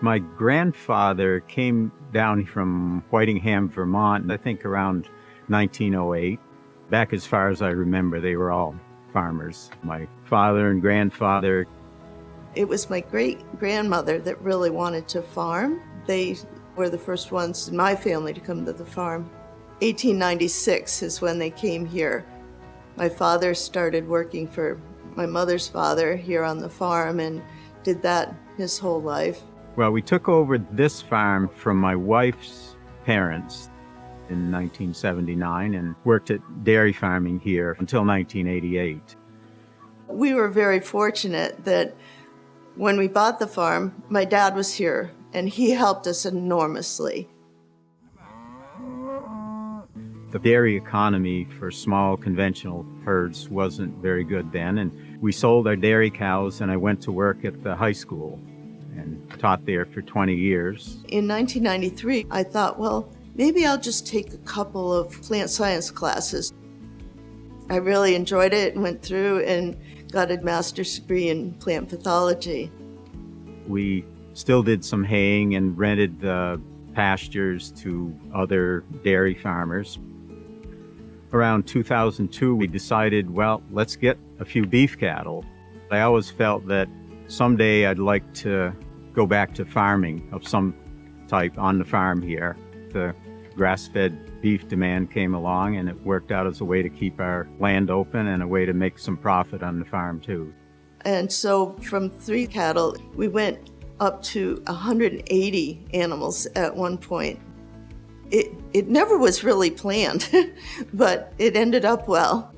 My grandfather came down from Whitingham, Vermont, I think around 1908. Back as far as I remember, they were all farmers. My father and grandfather. It was my great-grandmother that really wanted to farm. They were the first ones in my family to come to the farm. 1896 is when they came here. My father started working for my mother's father here on the farm and did that his whole life. Well, we took over this farm from my wife's parents in 1979 and worked at dairy farming here until 1988. We were very fortunate that when we bought the farm, my dad was here and he helped us enormously. The dairy economy for small conventional herds wasn't very good then, and we sold our dairy cows and I went to work at the high school and taught there for 20 years. In 1993, I thought, well, maybe I'll just take a couple of plant science classes. I really enjoyed it and went through and got a master's degree in plant pathology. We still did some haying and rented the pastures to other dairy farmers. Around 2002, we decided, well, let's get a few beef cattle. I always felt that someday I'd like to go back to farming of some type on the farm here. The grass-fed beef demand came along and it worked out as a way to keep our land open and a way to make some profit on the farm too. And so from 3 cattle, we went up to 180 animals at one point. It never was really planned, but it ended up well.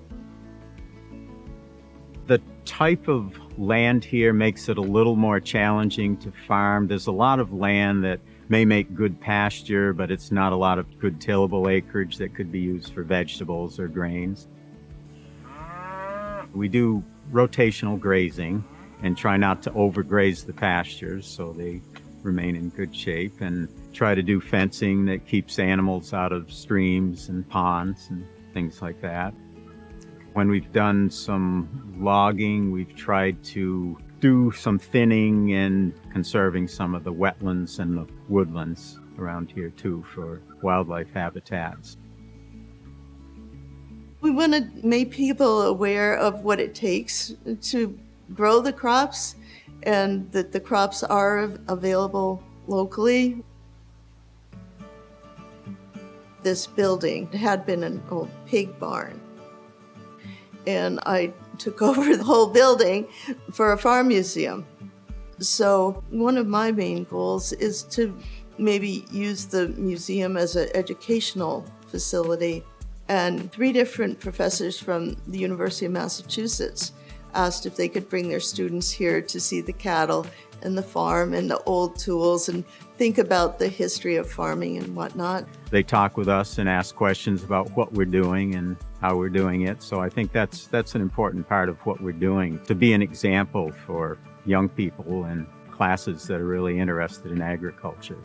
The type of land here makes it a little more challenging to farm. There's a lot of land that may make good pasture, but it's not a lot of good tillable acreage that could be used for vegetables or grains. We do rotational grazing and try not to overgraze the pastures so they remain in good shape, and try to do fencing that keeps animals out of streams and ponds and things like that. When we've done some logging, we've tried to do some thinning and conserving some of the wetlands and the woodlands around here too for wildlife habitats. We want to make people aware of what it takes to grow the crops and that the crops are available locally. This building had been an old pig barn, and I took over the whole building for a farm museum. So one of my main goals is to maybe use the museum as an educational facility. And 3 different professors from the University of Massachusetts asked if they could bring their students here to see the cattle and the farm and the old tools and think about the history of farming and whatnot. They talk with us and ask questions about what we're doing and how we're doing it. So I think that's an important part of what we're doing, to be an example for young people and classes that are really interested in agriculture.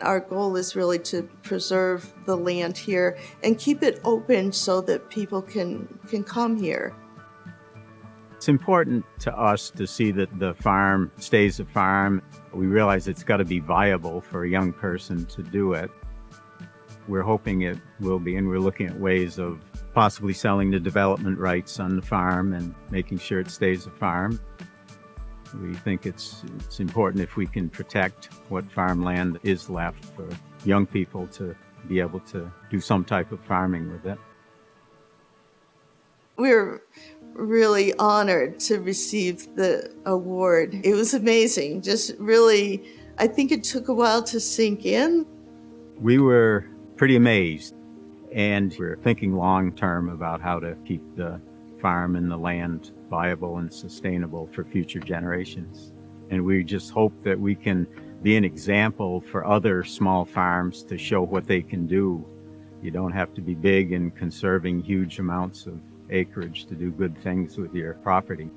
Our goal is really to preserve the land here and keep it open so that people can come here. It's important to us to see that the farm stays a farm. We realize it's got to be viable for a young person to do it. We're hoping it will be, and we're looking at ways of possibly selling the development rights on the farm and making sure it stays a farm. We think it's important if we can protect what farmland is left for young people to be able to do some type of farming with it. We're really honored to receive the award. It was amazing. Just really, I think it took a while to sink in. We were pretty amazed, and we're thinking long term about how to keep the farm and the land viable and sustainable for future generations. And we just hope that we can be an example for other small farms to show what they can do. You don't have to be big and conserving huge amounts of acreage to do good things with your property.